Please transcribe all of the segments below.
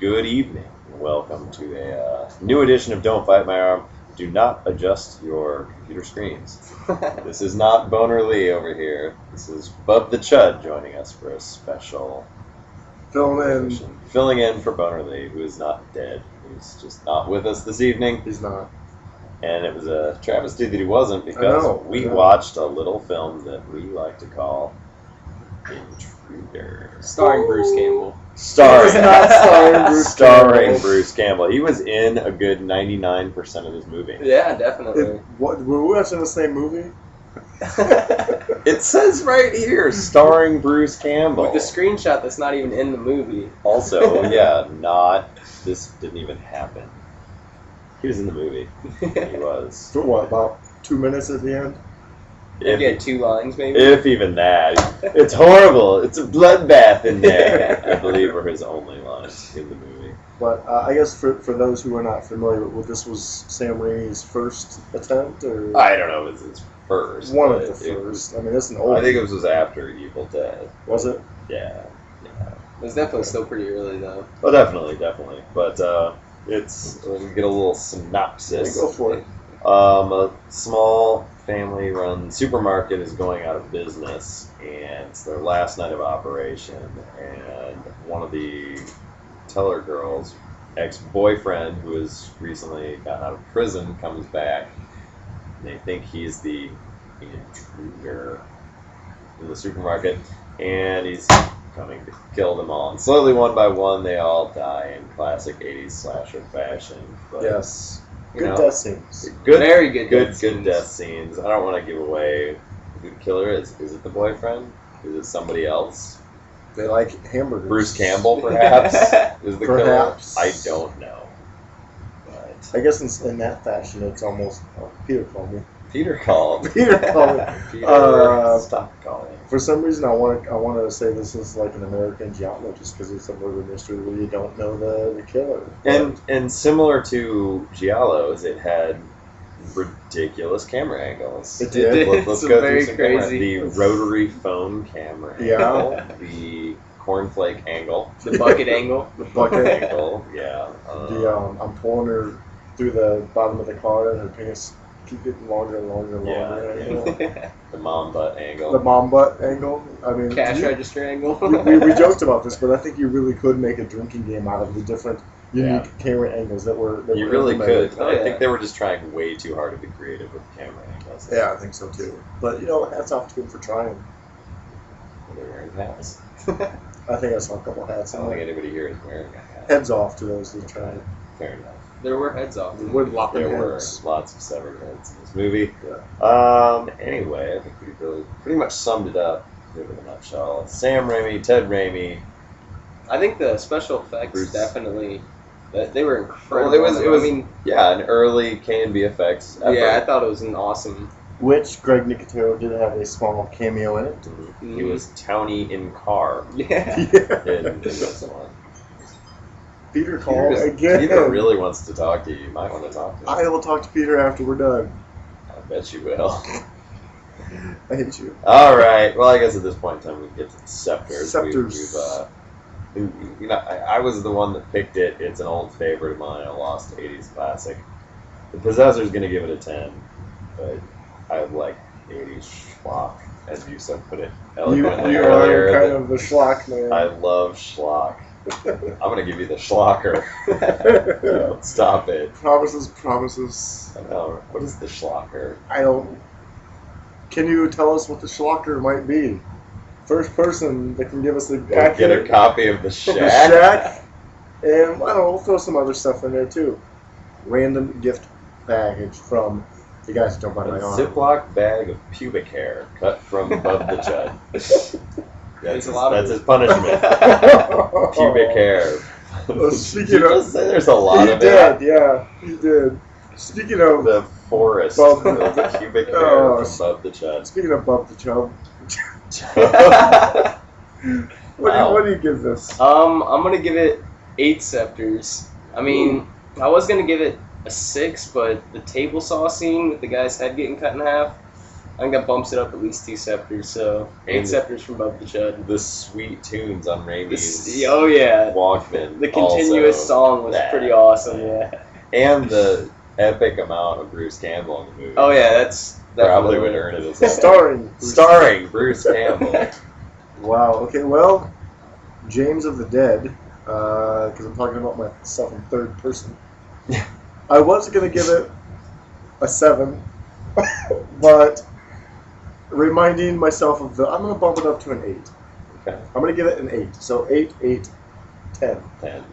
Good evening. Welcome to a new edition of Don't Bite My Arm. Do not adjust your computer screens. This is not Boner Lee over here. This is Bub The Chud joining us for a special filling in for Boner Lee, who is not dead. He's just not with us this evening. He's not. And it was a travesty that he wasn't because we watched a little film that we like to call Intruder. Starring Bruce Campbell. Starring Bruce Campbell. He was in a good 99% of this movie. Yeah, definitely. Were we watching the same movie? It says right here, starring Bruce Campbell. With the screenshot that's not even in the movie. Also, this didn't even happen. He was in the movie. He was. For what, about 2 minutes at the end? If you had 2 lines, maybe? If even that. It's horrible. It's a bloodbath in there. I believe were his only lines in the movie. But I guess for those who are not familiar with this, was Sam Raimi's first attempt? Or I don't know if it's his first. One of the first. I mean, it's an old. I think it was after Evil Dead. Was it? Yeah. It was definitely still pretty early, though. Oh, definitely. But it's. Let me get a little synopsis. Yeah, go for it. A small family-run supermarket is going out of business, and it's their last night of operation. And one of the teller girls' ex-boyfriend, who has recently gotten out of prison, comes back. And they think he's the intruder in the supermarket, and he's coming to kill them all. And slowly, one by one, they all die in classic 80s slasher fashion. But, yes. Good death scenes. Very good death scenes. I don't want to give away who the killer is. Is it the boyfriend? Is it somebody else? They like hamburgers. Bruce Campbell, perhaps, is the Perhaps. killer? I don't know. But I guess in that fashion, it's almost... Peter called me. Peter called. Peter called me. Peter, stop calling. For some reason, I want to say this is like an American Giallo, just because it's a murder mystery where you don't know the killer. And similar to Giallo's, it had ridiculous camera angles. It did. Let's go through some crazy. The rotary phone camera angle, the cornflake angle, the bucket angle, The bucket angle, yeah. I'm pulling her through the bottom of the car, and her pants keep getting longer and longer and longer. Yeah. The mom butt angle. The mom butt angle. I mean, Cash register angle. we joked about this, but I think you really could make a drinking game out of the different unique camera angles that were. You really could. Oh, I think they were just trying way too hard to be creative with camera angles. Yeah, I think so too. But hats off to him for trying. They're wearing hats. I think I saw a couple hats. I don't think anybody here is wearing a hat. Heads off to those who tried. Fair enough. There were heads off. There were lots of severed heads in this movie. Yeah. Anyway, I think we really pretty much summed it up in a nutshell. Sam Raimi, Ted Raimi. I think the special effects definitely, they were incredible. Well, it was an early K&B effects effort. Yeah, I thought it was an awesome. Which Greg Nicotero did have a small cameo in it. Mm-hmm. He was Townie in Car. Yeah. In this one. Peter called again. Peter really wants to talk to you. You might want to talk to him. I will talk to Peter after we're done. I bet you will. I hate you. All right. Well, I guess at this point in time we get to the Scepters. I was the one that picked it. It's an old favorite of mine, a lost 80s classic. The Possessor's going to give it a 10, but I like 80s schlock, as you so put it eloquently you earlier. are kind of the schlock man. I love schlock. I'm going to give you the schlocker. Stop it. Promises. I know. What is the schlocker? I don't... Can you tell us what the schlocker might be? First person that can give us the Get a copy of the Shack. The Shack. And, I don't know, we'll throw some other stuff in there, too. Random gift package from the guys who don't bite my arm. Ziploc bag of pubic hair cut from Bub The Chud. That's his punishment. Pubic hair. Well, Did you just say there's a lot of it? He did, yeah. He did. Speaking of... The forest Bub, of pubic hair from Bub The Chud. Speaking of Bub The Chud. What do you give this? I'm gonna give it 8 scepters. I mean, I was gonna give it a 6, but the table saw scene with the guy's head getting cut in half, I think that bumps it up at least 2 scepters, so 8 And scepters from Bub The Chud. The sweet tunes on Raimi's Oh yeah, Walkman. the continuous also, song was pretty awesome. Yeah. And the epic amount of Bruce Campbell in the movie. Oh yeah, that's probably definitely- would earn it as Starring Bruce Campbell. Wow. Okay. Well, James of the Dead, because I'm talking about myself in third person. I was gonna give it a 7, but reminding myself of I'm gonna bump it up to an 8. Okay. I'm gonna give it an 8. So 8, 8, 10. 10.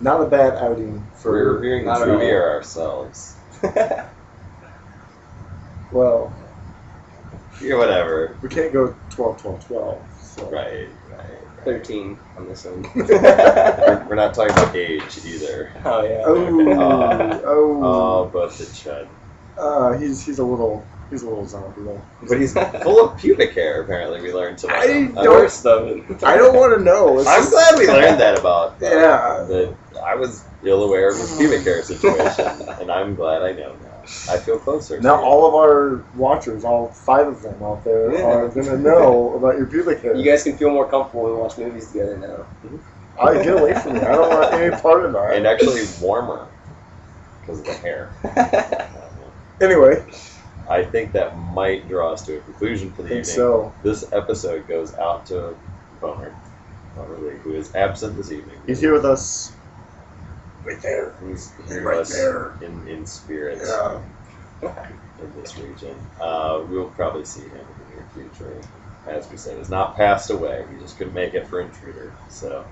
Not a bad outing for. We're reviewing not at Intruder all. ourselves. Well, Yeah, whatever. we can't go 12, 12, 12. So. Right. 13 on this one. We're not talking about age either. Oh yeah. Oh, Bub The Chud. He's a little zombie though. But he's full of pubic hair, apparently, we learned tonight. I Worst of it. I don't want to know. It's I'm just- glad we learned that about Yeah. that I was ill aware of his pubic hair situation, and I'm glad I know now. I feel closer. Now to all of our watchers, all 5 of them out there, are gonna know about your pubic hair. You guys can feel more comfortable when we watch movies together now. I get away from me. I don't want any part of that. and actually warmer because of the hair. Anyway, I think that might draw us to a conclusion for the I think evening. so. This episode goes out to Boner Lee, who is absent this evening. He's here with us. Right there. He's He's here right with us there. in spirit Yeah. in this region. We'll probably see him in the near future. As we said, he's not passed away. He just couldn't make it for Intruder. So,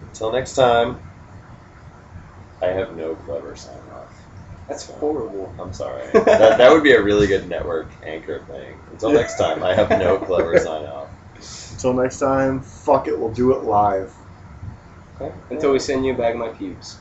until next time, I have no clever sign off. That's horrible. I'm sorry. that would be a really good network anchor thing. Until next time, I have no clever sign off. Until next time, fuck it, we'll do it live. Okay. Until we send you a bag of my pubes.